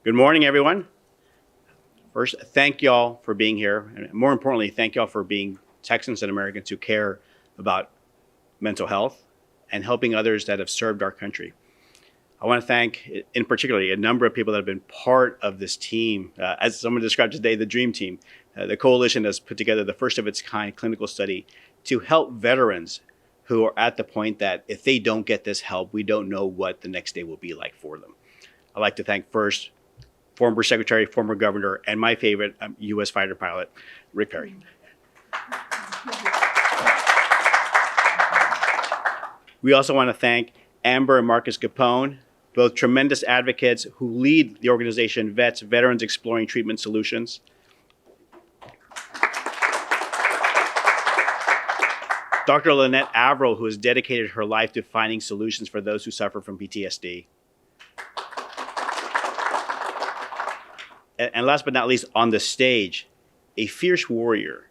Good morning, everyone. First, thank y'all for being here. And more importantly, thank y'all for being Texans and Americans who care about mental health and helping others that have served our country. I want to thank, in particular, a number of people that have been part of this team. As someone described today, the dream team. The coalition has put together the first of its kind clinical study to help veterans who are at the point that if they don't get this help, we don't know what the next day will be like for them. I'd like to thank first former Secretary, former Governor, and my favorite U.S. fighter pilot, Rick Perry. We also want to thank Amber and Marcus Capone, both tremendous advocates who lead the organization Veterans Exploring Treatment Solutions. Dr. Lynette Averill, who has dedicated her life to finding solutions for those who suffer from PTSD. And last but not least, on the stage, a fierce warrior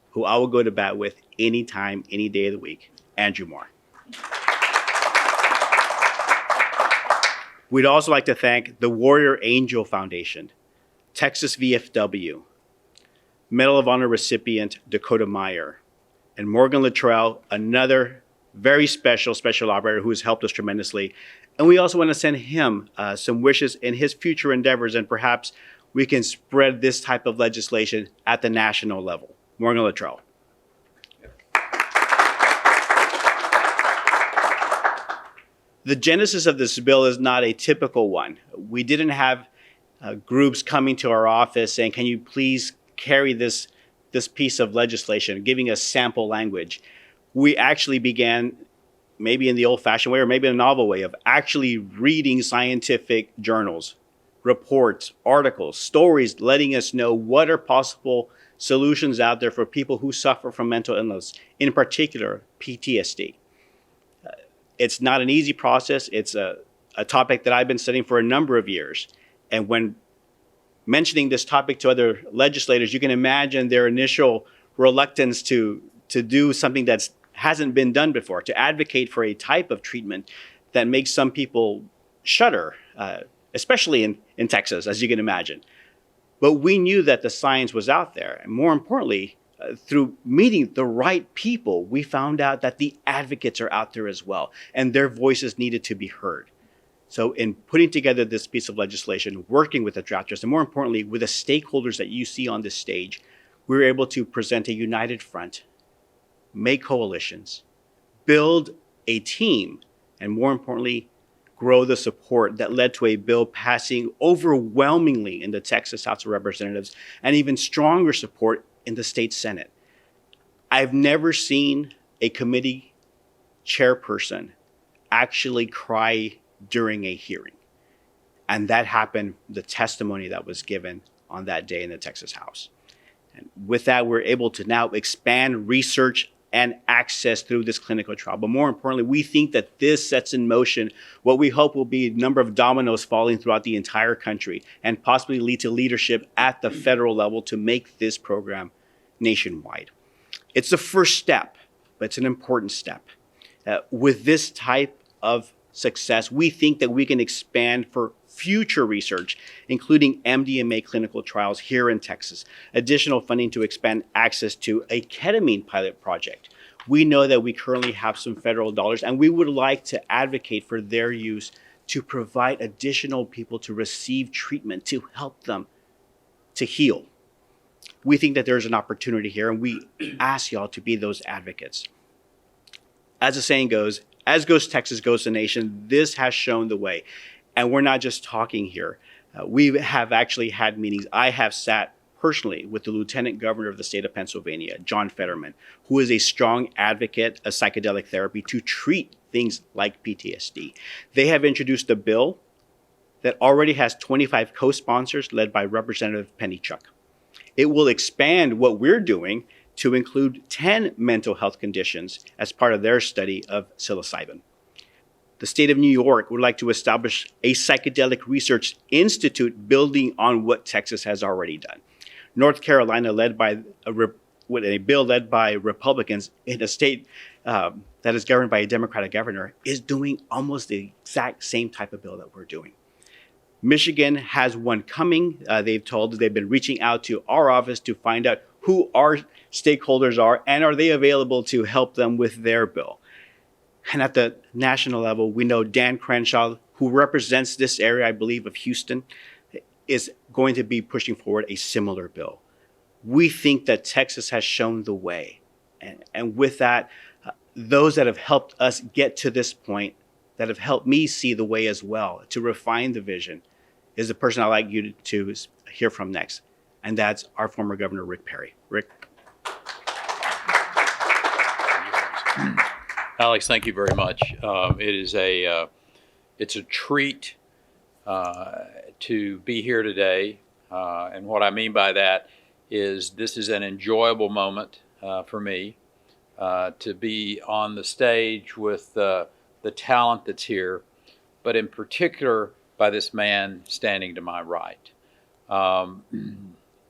who I will go to bat with anytime, any day of the week, Andrew Moore. We'd also like to thank the Warrior Angel Foundation, Texas VFW, Medal of Honor recipient Dakota Meyer, and Morgan Luttrell, another very special operator who has helped us tremendously. And we also want to send him some wishes in his future endeavors, and perhaps we can spread this type of legislation at the national level. Morgan Luttrell. The genesis of this bill is not a typical one. We didn't have groups coming to our office saying, can you please carry this piece of legislation, giving us sample language. We actually began, maybe in the old-fashioned way or maybe in a novel way, of actually reading scientific journals, reports, articles, stories, letting us know what are possible solutions out there for people who suffer from mental illness, in particular PTSD. It's not an easy process. It's a topic that I've been studying for a number of years. And when mentioning this topic to other legislators, you can imagine their initial reluctance to do something that hasn't been done before, to advocate for a type of treatment that makes some people shudder, especially in Texas, as you can imagine. But we knew that the science was out there. And more importantly, through meeting the right people, we found out that the advocates are out there as well, and their voices needed to be heard. So in putting together this piece of legislation, working with the drafters, and more importantly, with the stakeholders that you see on this stage, we were able to present a united front, make coalitions, build a team, and more importantly, grow the support that led to a bill passing overwhelmingly in the Texas House of Representatives, and even stronger support in the state Senate. I've never seen a committee chairperson actually cry during a hearing. And that happened, the testimony that was given on that day in the Texas House. And with that, we're able to now expand research and access through this clinical trial. But more importantly, we think that this sets in motion what we hope will be a number of dominoes falling throughout the entire country and possibly lead to leadership at the federal level to make this program nationwide. It's the first step, but it's an important step. With this type of success, we think that we can expand for future research, including MDMA clinical trials here in Texas, additional funding to expand access to a ketamine pilot project. We know that we currently have some federal dollars, and we would like to advocate for their use to provide additional people to receive treatment to help them to heal. We think that there's an opportunity here, and we ask y'all to be those advocates. As the saying goes, as goes Texas, goes the nation. This has shown the way. And we're not just talking here. We have actually had meetings. I have sat personally with the Lieutenant Governor of the state of Pennsylvania, John Fetterman, who is a strong advocate of psychedelic therapy to treat things like PTSD. They have introduced a bill that already has 25 co-sponsors led by Representative Pennychuck. It will expand what we're doing to include 10 mental health conditions as part of their study of psilocybin. The state of New York would like to establish a psychedelic research institute building on what Texas has already done. North Carolina, led by a bill led by Republicans in a state that is governed by a Democratic governor, is doing almost the exact same type of bill that we're doing. Michigan has one coming. They've told us they've been reaching out to our office to find out who our stakeholders are and are they available to help them with their bill. And at the national level, we know Dan Crenshaw, who represents this area, I believe, of Houston, is going to be pushing forward a similar bill. We think that Texas has shown the way. And with that, those that have helped us get to this point, that have helped me see the way as well, to refine the vision, is the person I'd like you to hear from next. And that's our former Governor, Rick Perry. Rick. Alex, thank you very much. It's a treat to be here today. And what I mean by that is this is an enjoyable moment for me to be on the stage with the talent that's here, but in particular by this man standing to my right.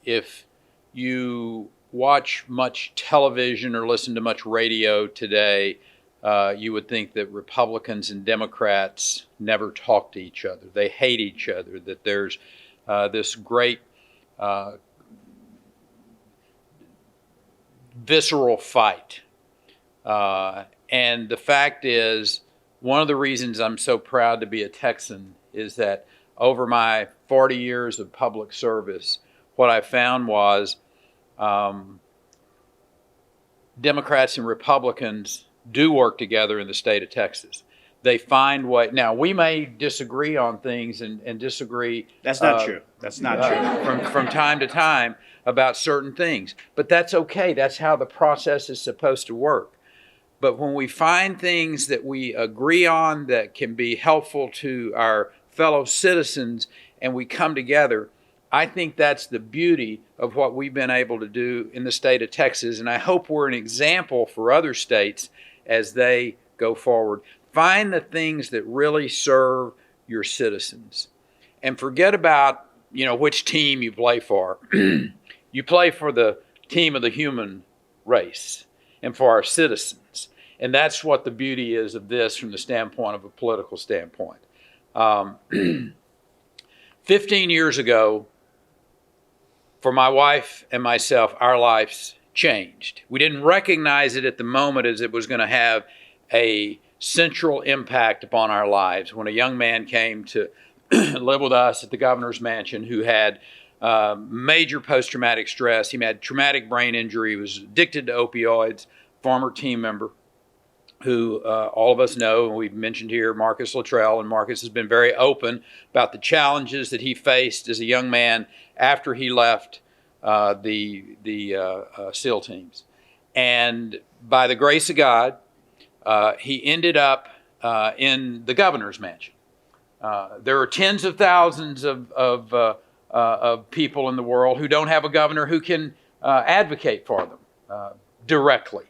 If you watch much television or listen to much radio today, you would think that Republicans and Democrats never talk to each other. They hate each other, that there's this great visceral fight. And the fact is, one of the reasons I'm so proud to be a Texan is that over my 40 years of public service, what I found was Democrats and Republicans do work together in the state of Texas. They find what, now we may disagree on things and disagree. That's not true. That's not true. From time to time about certain things, but that's okay. That's how the process is supposed to work. But when we find things that we agree on that can be helpful to our fellow citizens and we come together, I think that's the beauty of what we've been able to do in the state of Texas. And I hope we're an example for other states as they go forward. Find the things that really serve your citizens and forget about, which team you play for. You play for the team of the human race and for our citizens. And that's what the beauty is of this from the standpoint of a political standpoint. 15 years ago, for my wife and myself, our lives changed. We didn't recognize it at the moment as it was going to have a central impact upon our lives when a young man came to live with us at the governor's mansion who had major post-traumatic stress. He had traumatic brain injury. He was addicted to opioids, former team member who all of us know, and we've mentioned here, Marcus Luttrell, and Marcus has been very open about the challenges that he faced as a young man after he left the SEAL teams. And by the grace of God, he ended up in the governor's mansion. There are tens of thousands of people in the world who don't have a governor who can advocate for them directly.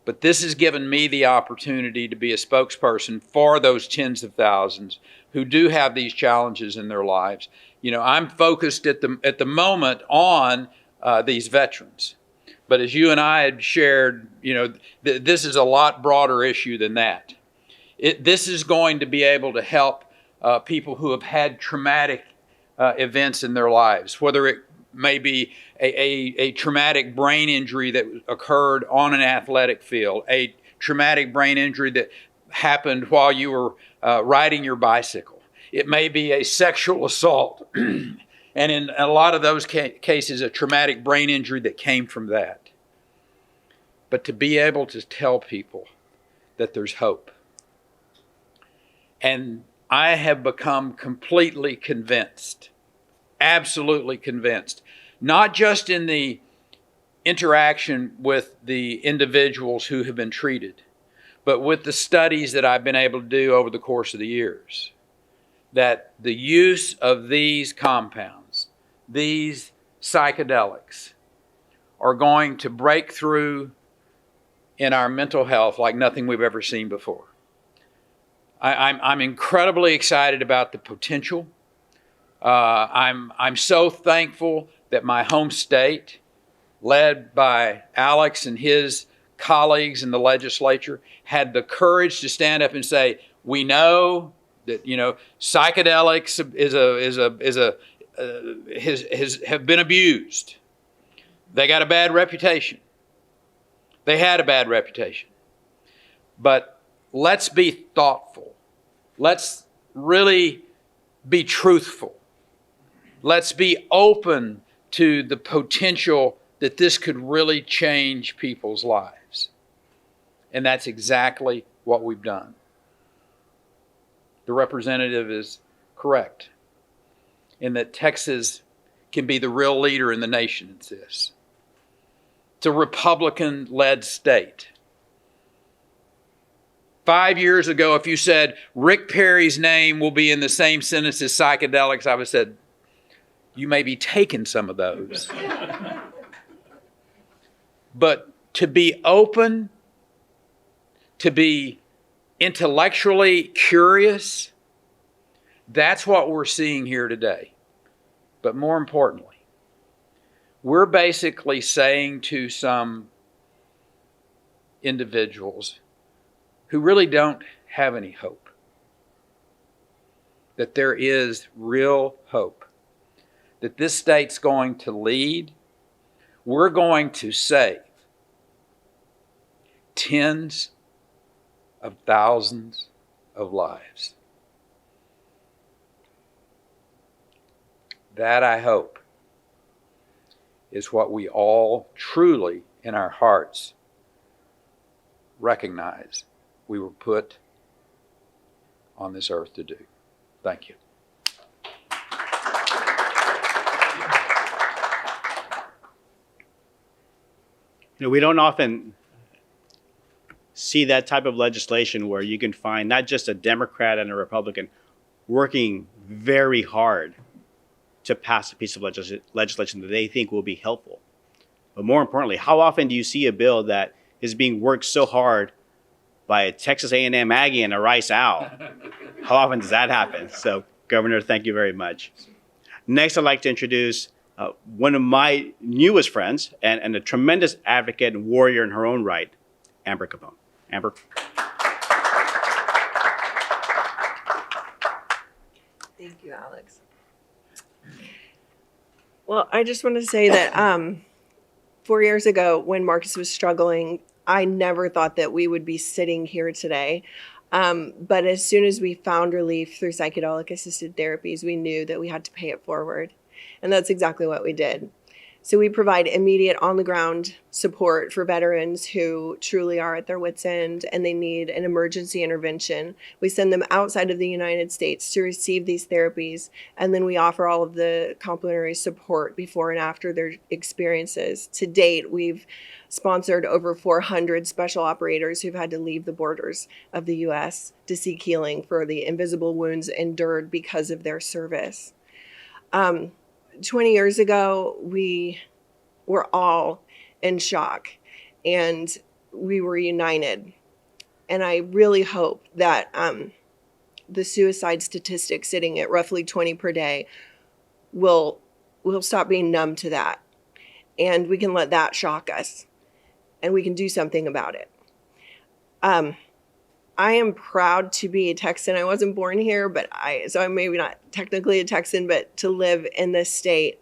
But this has given me the opportunity to be a spokesperson for those tens of thousands who do have these challenges in their lives. I'm focused at the moment on these veterans. But as you and I had shared, this is a lot broader issue than that. This is going to be able to help people who have had traumatic events in their lives, whether it may be a traumatic brain injury that occurred on an athletic field, a traumatic brain injury that happened while you were riding your bicycle. It may be a sexual assault, and in a lot of those cases, a traumatic brain injury that came from that. But to be able to tell people that there's hope. And I have become completely convinced, absolutely convinced, not just in the interaction with the individuals who have been treated, but with the studies that I've been able to do over the course of the years, that the use of these compounds, these psychedelics, are going to break through in our mental health like nothing we've ever seen before. I'm incredibly excited about the potential. I'm so thankful that my home state, led by Alex and his colleagues in the legislature, had the courage to stand up and say, we know That, psychedelics have been abused. They got a bad reputation. They had a bad reputation. But let's be thoughtful. Let's really be truthful. Let's be open to the potential that this could really change people's lives. And that's exactly what we've done. The representative is correct in that Texas can be the real leader in the nation in this. It's a Republican-led state. 5 years ago, if you said Rick Perry's name will be in the same sentence as psychedelics, I would have said, you may be taking some of those. But to be open, to be intellectually curious, that's what we're seeing here today. But more importantly, we're basically saying to some individuals who really don't have any hope that there is real hope, that this state's going to lead. We're going to save tens of thousands of lives. That, I hope, is what we all truly in our hearts recognize we were put on this earth to do. Thank you. We don't often see that type of legislation where you can find not just a Democrat and a Republican working very hard to pass a piece of legislation that they think will be helpful. But more importantly, how often do you see a bill that is being worked so hard by a Texas A&M Aggie and a Rice Owl? How often does that happen? So, Governor, thank you very much. Next, I'd like to introduce one of my newest friends and a tremendous advocate and warrior in her own right, Amber Capone. Amber. Thank you, Alex. Well, I just want to say that 4 years ago, when Marcus was struggling, I never thought that we would be sitting here today. But as soon as we found relief through psychedelic assisted therapies, we knew that we had to pay it forward. And that's exactly what we did. So we provide immediate on-the-ground support for veterans who truly are at their wits' end and they need an emergency intervention. We send them outside of the United States to receive these therapies, and then we offer all of the complementary support before and after their experiences. To date, we've sponsored over 400 special operators who've had to leave the borders of the U.S. to seek healing for the invisible wounds endured because of their service. 20 years ago, we were all in shock and we were united. And I really hope that the suicide statistic sitting at roughly 20 per day will stop being numb to that. And we can let that shock us and we can do something about it. I am proud to be a Texan. I wasn't born here, so I'm maybe not technically a Texan, but to live in this state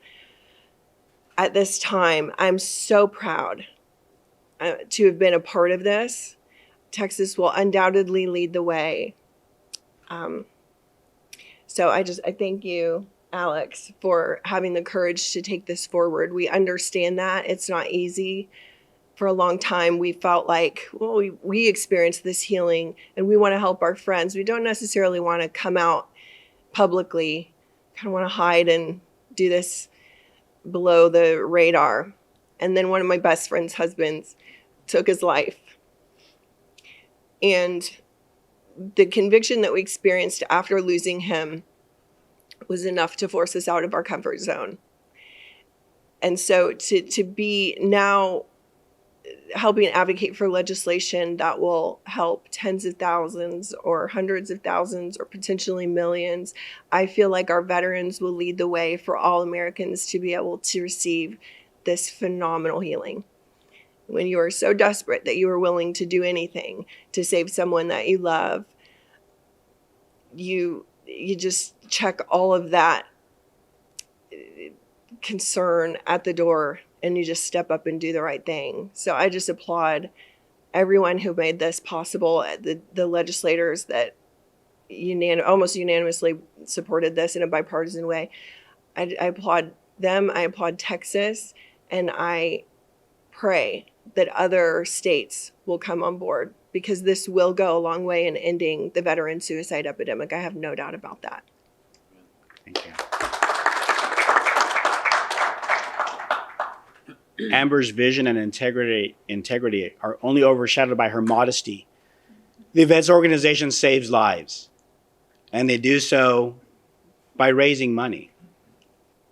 at this time, I'm so proud to have been a part of this. Texas will undoubtedly lead the way. So I thank you, Alex, for having the courage to take this forward. We understand that it's not easy. For a long time, we felt like, well, we experienced this healing and we want to help our friends. We don't necessarily want to come out publicly, kind of want to hide and do this below the radar. And then one of my best friend's husbands took his life. And the conviction that we experienced after losing him was enough to force us out of our comfort zone. And so to be now helping advocate for legislation that will help tens of thousands or hundreds of thousands or potentially millions, I feel like our veterans will lead the way for all Americans to be able to receive this phenomenal healing. When you are so desperate that you are willing to do anything to save someone that you love, you just check all of that concern at the door, and you just step up and do the right thing. So I just applaud everyone who made this possible, the legislators that almost unanimously supported this in a bipartisan way. I applaud them. I applaud Texas, and I pray that other states will come on board, because this will go a long way in ending the veteran suicide epidemic. I have no doubt about that. Thank you. Amber's vision and integrity are only overshadowed by her modesty. The Vets organization saves lives, and they do so by raising money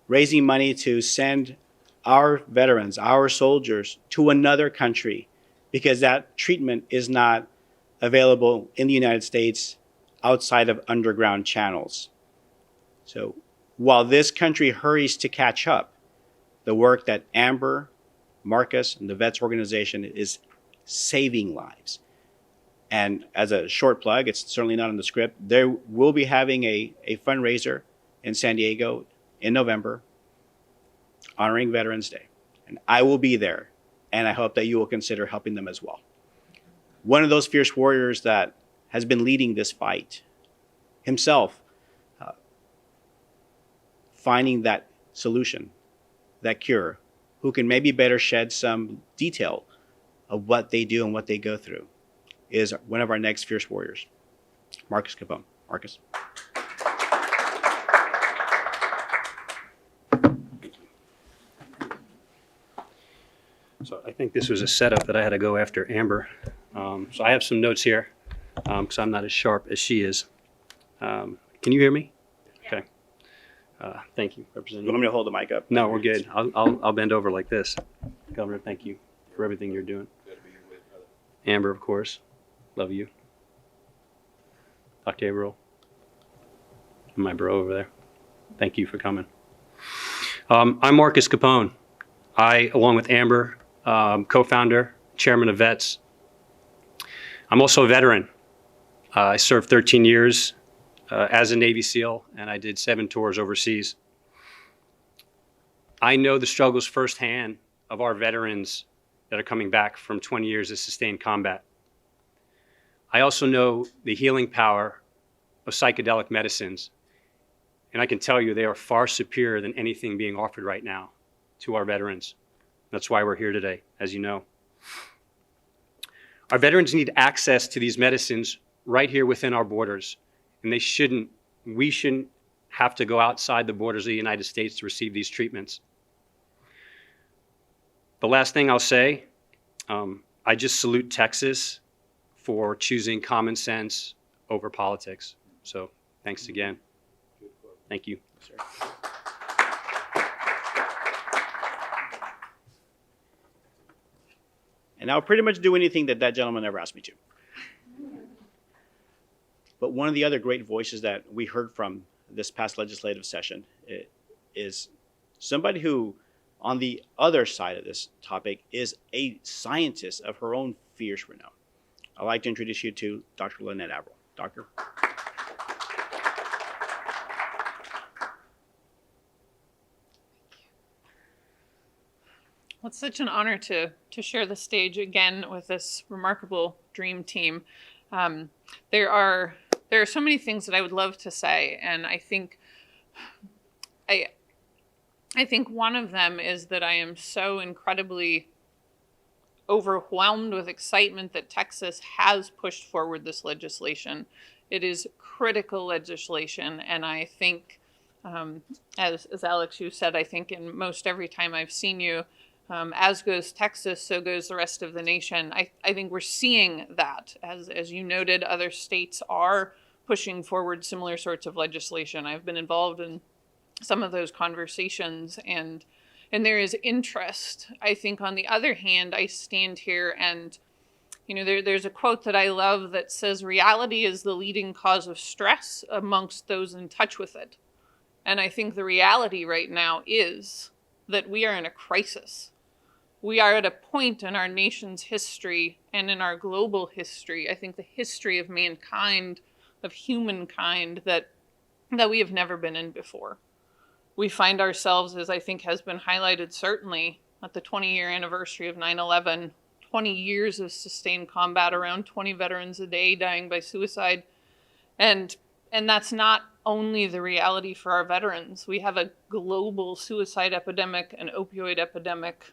to send our veterans, our soldiers, to another country, because that treatment is not available in the United States outside of underground channels. So while this country hurries to catch up, the work that Amber, Marcus, and the Vets organization is saving lives. And as a short plug, it's certainly not in the script, there will be having a fundraiser in San Diego in November, honoring Veterans Day. And I will be there, and I hope that you will consider helping them as well. One of those fierce warriors that has been leading this fight himself, finding that solution, that cure, who can maybe better shed some detail of what they do and what they go through, is one of our next fierce warriors, Marcus Capone. Marcus. So I think this was a setup that I had to go after Amber. So I have some notes here, because I'm not as sharp as she is. Can you hear me? Okay. Thank you, You Representative. want me to hold the mic up? No, we're good. I'll bend over like this. Governor, thank you for everything you're doing. Amber, of course, love you. Dr. Averill, and my bro over there, thank you for coming. I'm Marcus Capone. I, along with Amber, co-founder, chairman of Vets. I'm also a veteran. I served 13 years as a Navy SEAL, and I did 7 tours overseas. I know the struggles firsthand of our veterans that are coming back from 20 years of sustained combat. I also know the healing power of psychedelic medicines, and I can tell you they are far superior than anything being offered right now to our veterans. That's why we're here today, as you know. Our veterans need access to these medicines right here within our borders, and we shouldn't have to go outside the borders of the United States to receive these treatments. The last thing I'll say, I just salute Texas for choosing common sense over politics. So thanks again. Thank you. Sir. And I'll pretty much do anything that gentleman ever asked me to. But one of the other great voices that we heard from this past legislative session is somebody who, on the other side of this topic, is a scientist of her own fierce renown. I'd like to introduce you to Dr. Lynette Averill. Doctor. Well, it's such an honor to share the stage again with this remarkable dream team. There are so many things that I would love to say, and I think one of them is that I am so incredibly overwhelmed with excitement that Texas has pushed forward this legislation. It is critical legislation, and I think, as Alex, you said, I think in most every time I've seen you, as goes Texas, so goes the rest of the nation. I think we're seeing that. As you noted, other states are pushing forward similar sorts of legislation. I've been involved in some of those conversations, and there is interest. I think on the other hand, I stand here and, there's a quote that I love that says, reality is the leading cause of stress amongst those in touch with it. And I think the reality right now is that we are in a crisis. We are at a point in our nation's history and in our global history, I think the history of mankind, of humankind that we have never been in before. We find ourselves, as I think has been highlighted certainly at the 20-year anniversary of 9/11, 20 years of sustained combat, around 20 veterans a day dying by suicide. And that's not only the reality for our veterans. We have a global suicide epidemic, an opioid epidemic.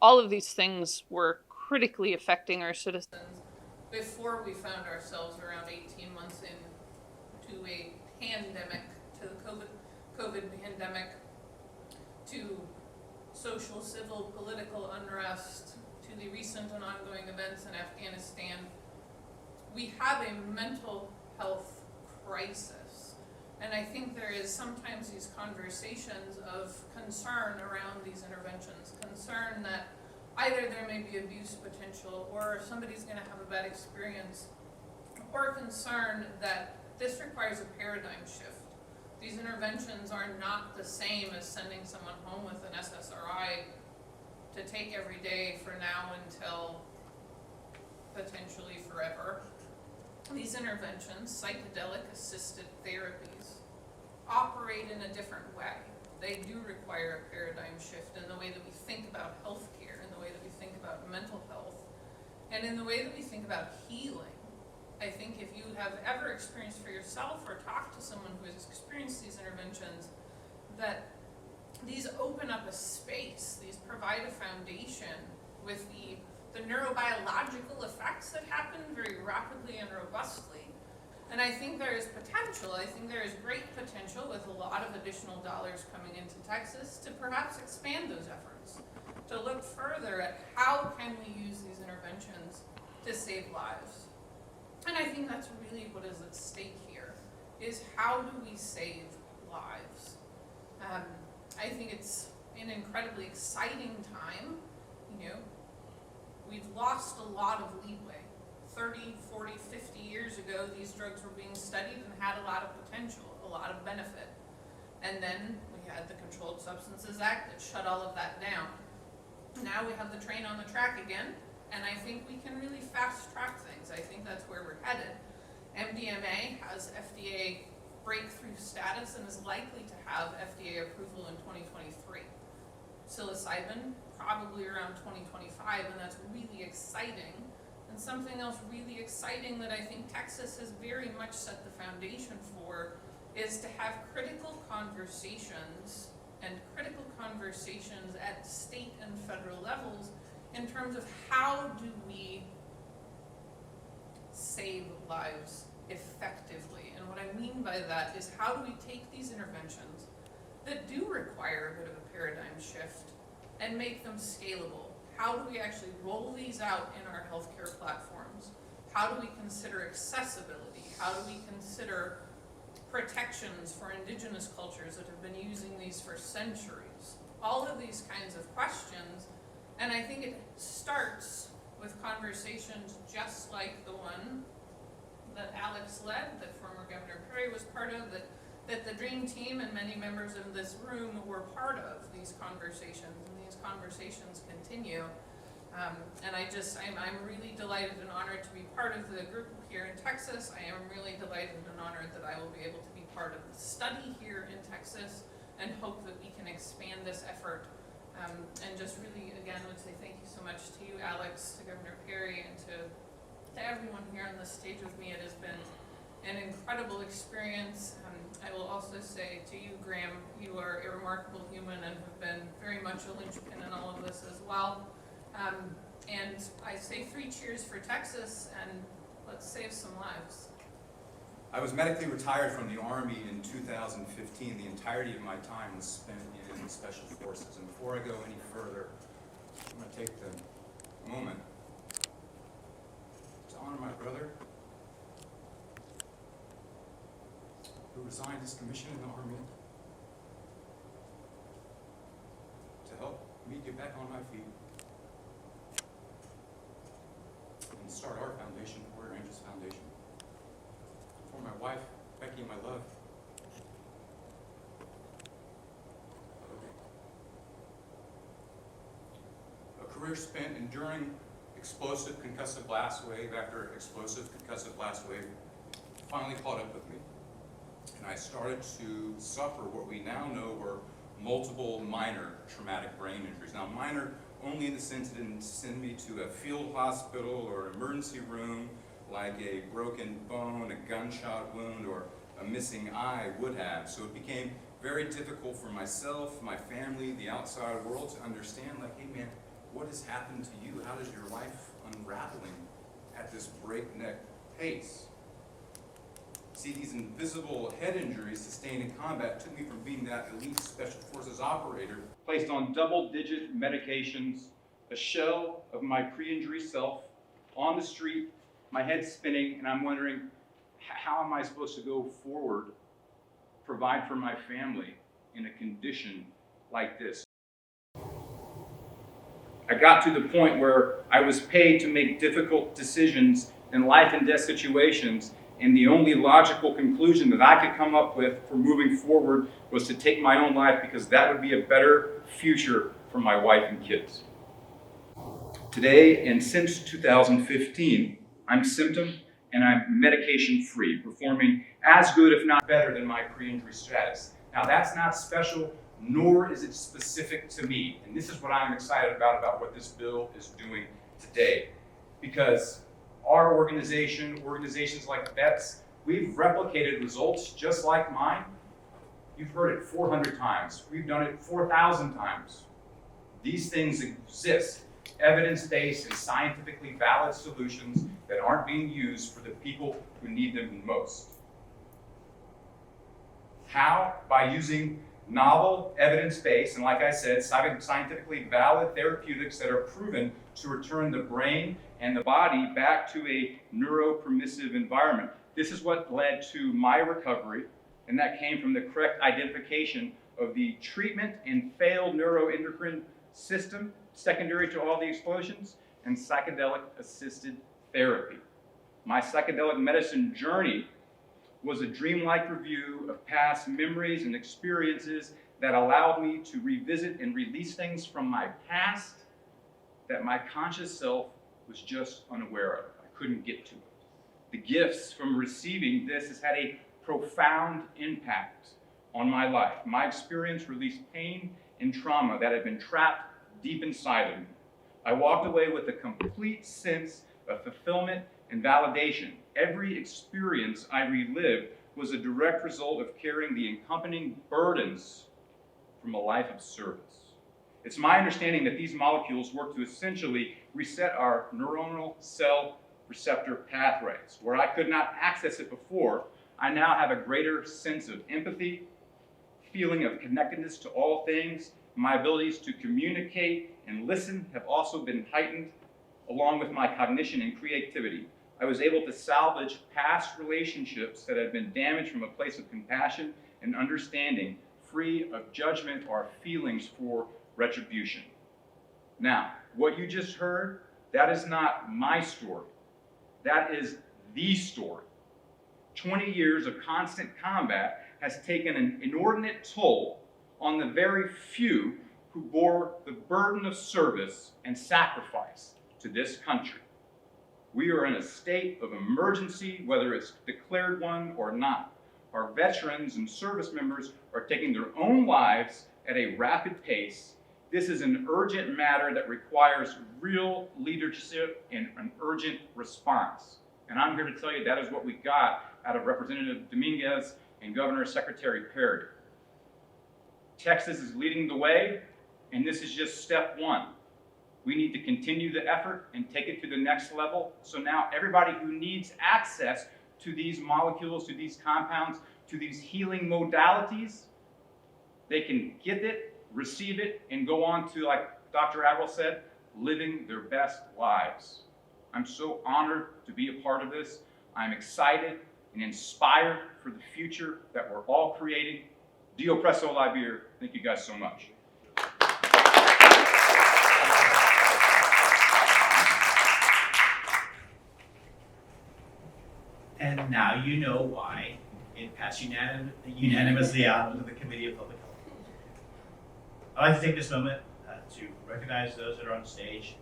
All of these things were critically affecting our citizens before we found ourselves around 18 months into a pandemic, to the COVID pandemic, to social, civil, political unrest, to the recent and ongoing events in Afghanistan. We have a mental health crisis. And I think there is sometimes these conversations of concern around these interventions, concern that either there may be abuse potential, or somebody's going to have a bad experience, or concern that this requires a paradigm shift. These interventions are not the same as sending someone home with an SSRI to take every day for now until potentially forever. These interventions, psychedelic assisted therapies, operate in a different way. They do require a paradigm shift in the way that we think about healthcare, in the way that we think about mental health, and in the way that we think about healing. I think if you have ever experienced for yourself or talked to someone who has experienced these interventions, that these open up a space, these provide a foundation with the neurobiological effects that happen very rapidly and robustly. And I think there is potential, I think there is great potential with a lot of additional dollars coming into Texas to perhaps expand those efforts, to look further at how can we use these interventions to save lives. And I think that's really what is at stake here, is how do we save lives? I think it's an incredibly exciting time. You know, we've lost a lot of leeway. 30, 40, 50 years ago, these drugs were being studied and had a lot of potential, a lot of benefit. And then we had the Controlled Substances Act that shut all of that down. Now we have the train on the track again, and I think we can really fast track things. I think that's where we're headed. MDMA has FDA breakthrough status and is likely to have FDA approval in 2023. Psilocybin, probably around 2025, and that's really exciting. And something else really exciting that I think Texas has very much set the foundation for is to have critical conversations at state and federal levels in terms of how do we save lives effectively. And what I mean by that is, how do we take these interventions that do require a bit of a paradigm shift and make them scalable? How do we actually roll these out in our healthcare platforms? How do we consider accessibility? How do we consider protections for indigenous cultures that have been using these for centuries? All of these kinds of questions. And I think it starts with conversations just like the one that Alex led, that former Governor Perry was part of, that the Dream Team and many members in this room were part of these conversations, and these conversations continue. And I'm really delighted and honored to be part of the group here in Texas. I am really delighted and honored that I will be able to be part of the study here in Texas, and hope that we can expand this effort. And just really, again, would say thank you so much to you, Alex, to Governor Perry, and to everyone here on this stage with me. It has been an incredible experience. I will also say to you, Graham, you are a remarkable human and have been very much a linchpin in all of this as well. And I say 3 cheers for Texas, and let's save some lives. I was medically retired from the Army in 2015. The entirety of my time was spent in Special Forces. And before I go any further, I'm going to take the moment to honor my brother, who resigned his commission in the Army to help me get back on my feet and start our foundation, Warrior Angels Foundation. For my wife, Becky, my love, a career spent enduring explosive concussive blast wave after explosive concussive blast wave, finally caught up with me. And I started to suffer what we now know were multiple minor traumatic brain injuries. Now, minor only in the sense it didn't send me to a field hospital or emergency room like a broken bone, a gunshot wound, or a missing eye would have. So it became very difficult for myself, my family, the outside world to understand, like, hey man, what has happened to you? How is your life unraveling at this breakneck pace? See, these invisible head injuries sustained in combat took me from being that elite special forces operator, placed on double-digit medications, a shell of my pre-injury self, on the street, my head spinning, and I'm wondering, how am I supposed to go forward, provide for my family in a condition like this? I got to the point where I was paid to make difficult decisions in life and death situations, and the only logical conclusion that I could come up with for moving forward was to take my own life, because that would be a better future for my wife and kids. Today, and since 2015, I'm symptom and I'm medication free, performing as good, if not better, than my pre-injury status. Now, that's not special, nor is it specific to me. And this is what I'm excited about what this bill is doing today. Because our organization, organizations like VETS, we've replicated results just like mine. You've heard it 400 times. We've done it 4,000 times. These things exist, evidence-based and scientifically valid solutions that aren't being used for the people who need them most. How? By using novel, evidence-based, and like I said, scientifically valid therapeutics that are proven to return the brain and the body back to a neuropermissive environment. This is what led to my recovery, and that came from the correct identification of the treatment and failed neuroendocrine system, secondary to all the explosions, and psychedelic-assisted therapy. My psychedelic medicine journey was a dreamlike review of past memories and experiences that allowed me to revisit and release things from my past that my conscious self was just unaware of. I couldn't get to it. The gifts from receiving this has had a profound impact on my life. My experience released pain and trauma that had been trapped deep inside of me. I walked away with a complete sense of fulfillment and validation. Every experience I relived was a direct result of carrying the accompanying burdens from a life of service. It's my understanding that these molecules work to essentially reset our neuronal cell receptor pathways. Where I could not access it before, I now have a greater sense of empathy, feeling of connectedness to all things. My abilities to communicate and listen have also been heightened, along with my cognition and creativity. I was able to salvage past relationships that had been damaged from a place of compassion and understanding, free of judgment or feelings for retribution. Now, what you just heard, that is not my story. That is the story. 20 years of constant combat has taken an inordinate toll on the very few who bore the burden of service and sacrifice to this country. We are in a state of emergency, whether it's declared one or not. Our veterans and service members are taking their own lives at a rapid pace. This is an urgent matter that requires real leadership and an urgent response. And I'm here to tell you that is what we got out of Representative Dominguez and Governor Secretary Perry. Texas is leading the way, and this is just step one. We need to continue the effort and take it to the next level. So now everybody who needs access to these molecules, to these compounds, to these healing modalities, they can get it, receive it, and go on to, like Dr. Averill said, living their best lives. I'm so honored to be a part of this. I'm excited and inspired for the future that we're all creating. Dio presso labir. Thank you guys so much. And now you know why it passed unanimously out into the Committee of Public Health. I'd like to take this moment to recognize those that are on stage.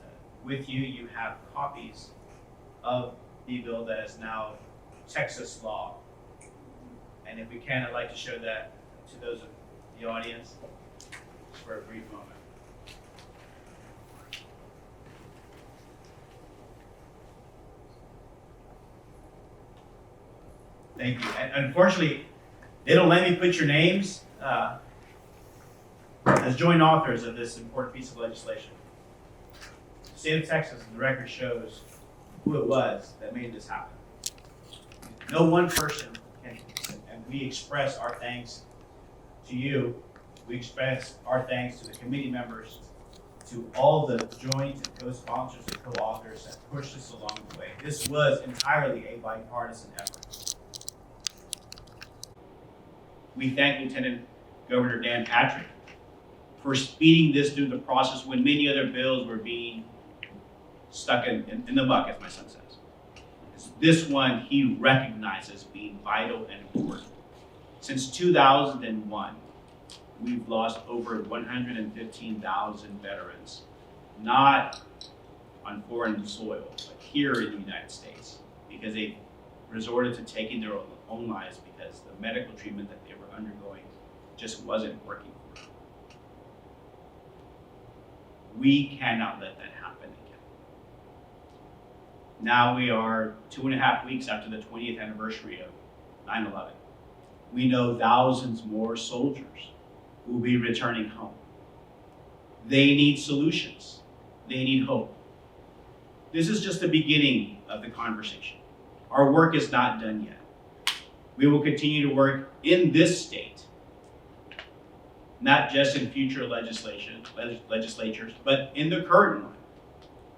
With you, you have copies of the bill that is now Texas law. And if we can, I'd like to show that to those of the audience for a brief moment. Thank you. And unfortunately, they don't let me put your names as joint authors of this important piece of legislation. The state of Texas, and the record shows who it was that made this happen. No one person can, and we express our thanks to you. We express our thanks to the committee members, to all the joint and co-sponsors and co-authors that pushed us along the way. This was entirely a bipartisan effort. We thank Lieutenant Governor Dan Patrick for speeding this through the process when many other bills were being stuck in the muck, as my son says. This one he recognizes being vital and important. Since 2001, we've lost over 115,000 veterans, not on foreign soil, but here in the United States, because they resorted to taking their own lives because the medical treatment that they were undergoing just wasn't working for them. We cannot let that happen again. Now we are 2.5 weeks after the 20th anniversary of 9/11. We know thousands more soldiers will be returning home. They need solutions. They need hope. This is just the beginning of the conversation. Our work is not done yet. We will continue to work in this state, not just in future legislatures, but in the current one.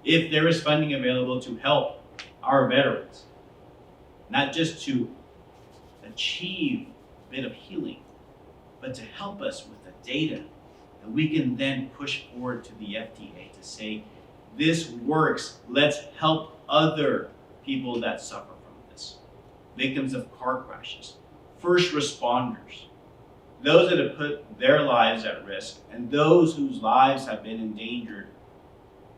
If there is funding available to help our veterans, not just to achieve a bit of healing, but to help us with the data that we can then push forward to the FDA to say, this works, let's help other people that suffer from this. Victims of car crashes, first responders, those that have put their lives at risk, and those whose lives have been endangered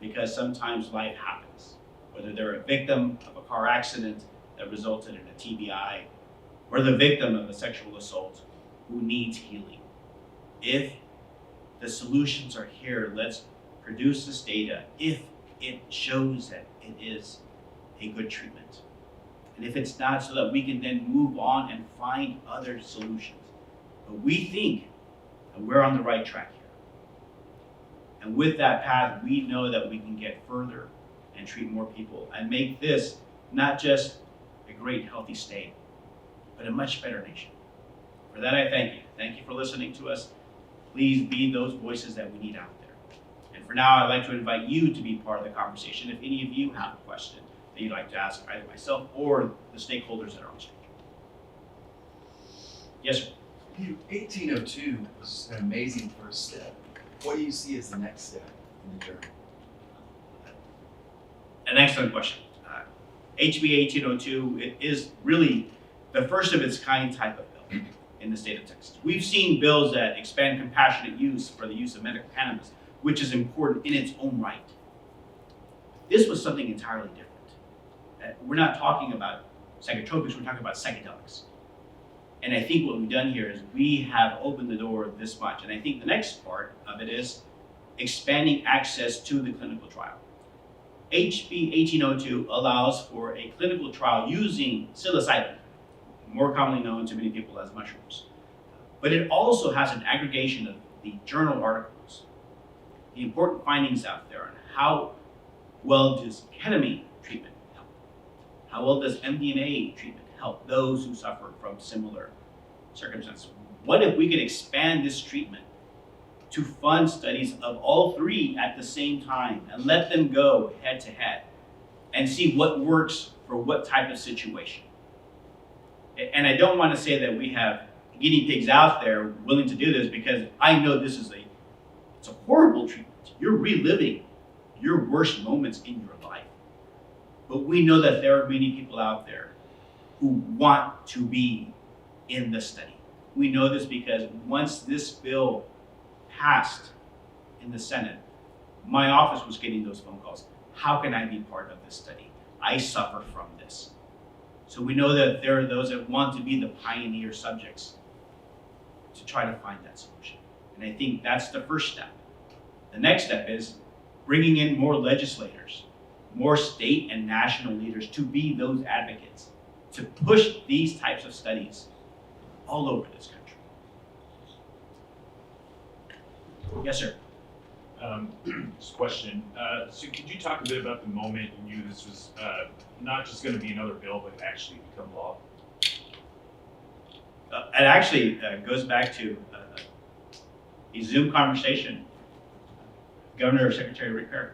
because sometimes life happens, whether they're a victim of a car accident that resulted in a TBI, or the victim of a sexual assault who needs healing. If the solutions are here, let's produce this data if it shows that it is a good treatment. And if it's not, so that we can then move on and find other solutions. But we think that we're on the right track here. And with that path, we know that we can get further and treat more people and make this not just a great, healthy state, but a much better nation. For that, I thank you. Thank you for listening to us. Please be those voices that we need out there. And for now, I'd like to invite you to be part of the conversation. If any of you have a question that you'd like to ask either myself or the stakeholders that are on stage. Yes, sir. 1802 was an amazing first step. What do you see as the next step in the journey? An excellent question. HB 1802 it is really the first of its kind type of bill in the state of Texas. We've seen bills that expand compassionate use for the use of medical cannabis, which is important in its own right. This was something entirely different. We're not talking about psychotropics, we're talking about psychedelics. And I think what we've done here is we have opened the door this much. And I think the next part of it is expanding access to the clinical trial. HB 1802 allows for a clinical trial using psilocybin, more commonly known to many people as mushrooms. But it also has an aggregation of the journal articles, the important findings out there on how well does ketamine treatment help? How well does MDMA treatment help those who suffer from similar circumstances? What if we could expand this treatment to fund studies of all three at the same time and let them go head to head and see what works for what type of situation? And I don't want to say that we have guinea pigs out there willing to do this, because I know this is it's a horrible treatment. You're reliving your worst moments in your life. But we know that there are many people out there who want to be in the study. We know this because once this bill passed in the Senate, my office was getting those phone calls. How can I be part of this study? I suffer from this. So we know that there are those that want to be the pioneer subjects to try to find that solution. And I think that's the first step. The next step is bringing in more legislators, more state and national leaders to be those advocates, to push these types of studies all over this country. Yes, sir. Just a question. So could you talk a bit about the moment you knew this was not just going to be another bill, but actually become law? It actually goes back to a Zoom conversation, Governor or Secretary Rick Perry.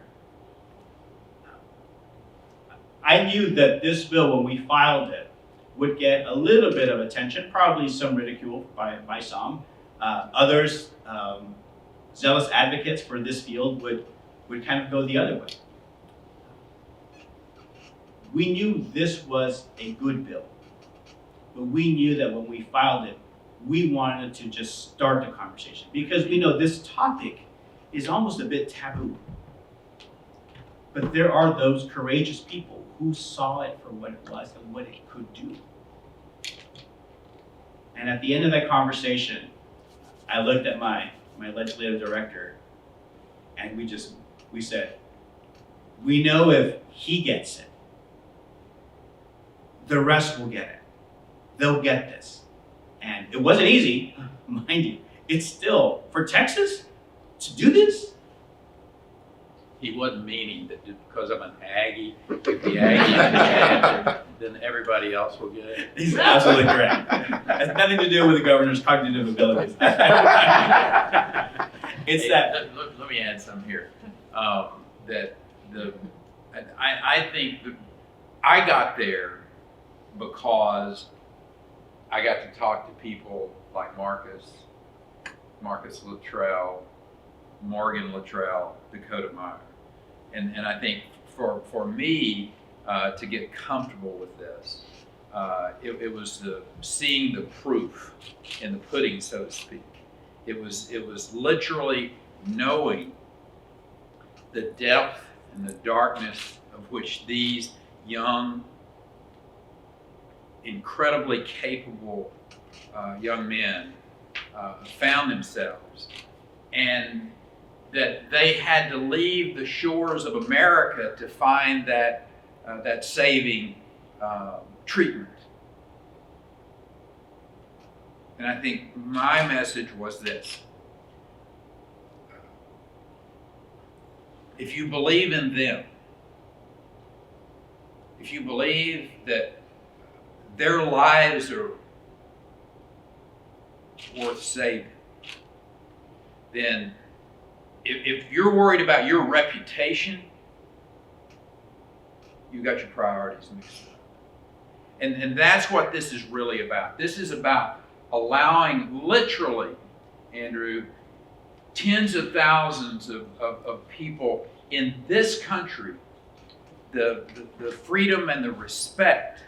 I knew that this bill, when we filed it, would get a little bit of attention, probably some ridicule by some. Others, zealous advocates for this field would kind of go the other way. We knew this was a good bill, but we knew that when we filed it, we wanted to just start the conversation because we know this topic is almost a bit taboo. But there are those courageous people who saw it for what it was and what it could do. And at the end of that conversation, I looked at my legislative director and we said, we know if he gets it, the rest will get it. They'll get this. And it wasn't easy, mind you. It's still, for Texas to do this, He wasn't meaning that just because I'm an Aggie, if the Aggie gets it, then everybody else will get it. he's absolutely correct. It has nothing to do with the governor's cognitive abilities. It's Hey, that, Let me add some here. I think that I got there because I got to talk to people like Marcus Luttrell, Morgan Luttrell, Dakota Meyer. And I think for me to get comfortable with this, it was seeing the proof in the pudding, so to speak. It was literally knowing the depth and the darkness of which these young, incredibly capable young men found themselves, and that they had to leave the shores of America to find that saving treatment. And I think my message was this: if you believe in them, if you believe that their lives are worth saving, then if you're worried about your reputation, you've got your priorities mixed up. And that's what this is really about. This is about allowing, literally, Andrew, tens of thousands of people in this country the freedom and the respect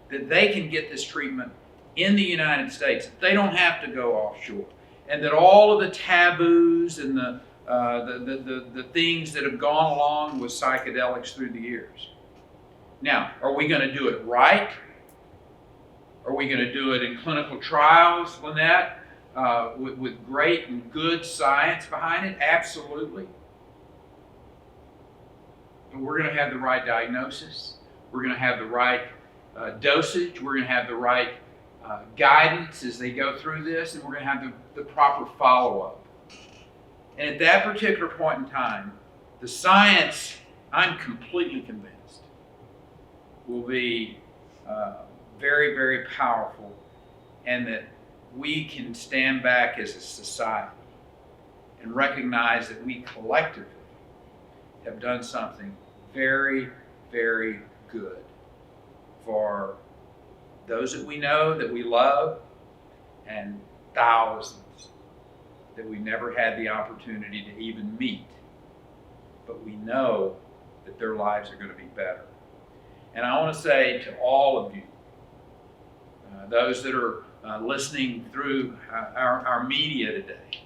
that they can get this treatment in the United States. They don't have to go offshore. And that all of the taboos and the things that have gone along with psychedelics through the years. Now, are we going to do it right? Are we going to do it in clinical trials, Lynette, with great and good science behind it? Absolutely. But we're going to have the right diagnosis. We're going to have the right dosage. We're going to have the right guidance as they go through this, and we're going to have the proper follow-up. And at that particular point in time, the science, I'm completely convinced, will be very, very powerful, and that we can stand back as a society and recognize that we collectively have done something very, very good for those that we know, that we love, and thousands that we never had the opportunity to even meet. But we know that their lives are going to be better. And I want to say to all of you, those that are listening through our media today,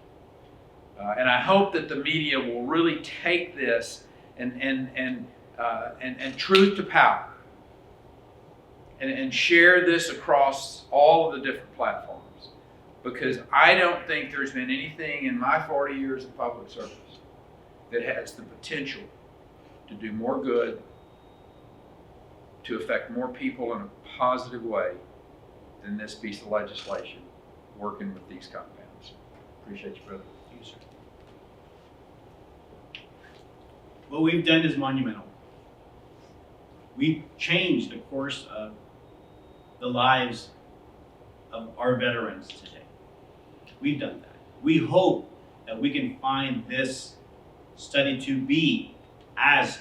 and I hope that the media will really take this and truth to power, and share this across all of the different platforms, because I don't think there's been anything in my 40 years of public service that has the potential to do more good, to affect more people in a positive way than this piece of legislation working with these compounds. Appreciate you, brother. Thank you, sir. What we've done is monumental. We've changed the course of the lives of our veterans today. We've done that. We hope that we can find this study to be as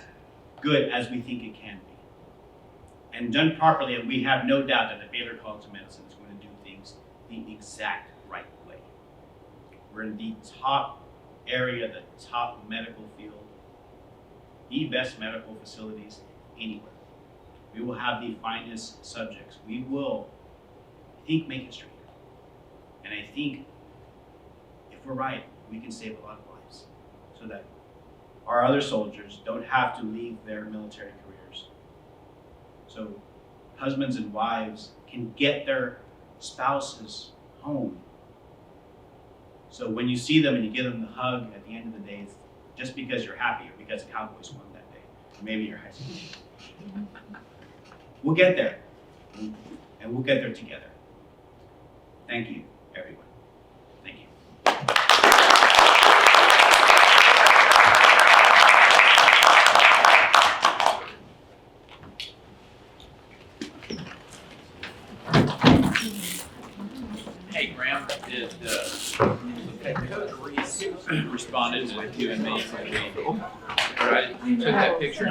good as we think it can be. And done properly, and we have no doubt that the Baylor College of Medicine is going to do things the exact right way. We're in the top area, the top medical field, the best medical facilities anywhere. We will have the finest subjects. We will, I think, make history. And I think if we're right, we can save a lot of lives so that our other soldiers don't have to leave their military careers. So husbands and wives can get their spouses home. So when you see them and you give them the hug at the end of the day, it's just because you're happy or because the Cowboys won that day. Or maybe your high school team. We'll get there. And we'll get there together. Thank you, everyone. Thank you. Hey, Graham, did Coach Reese responded to you and me when we took that picture?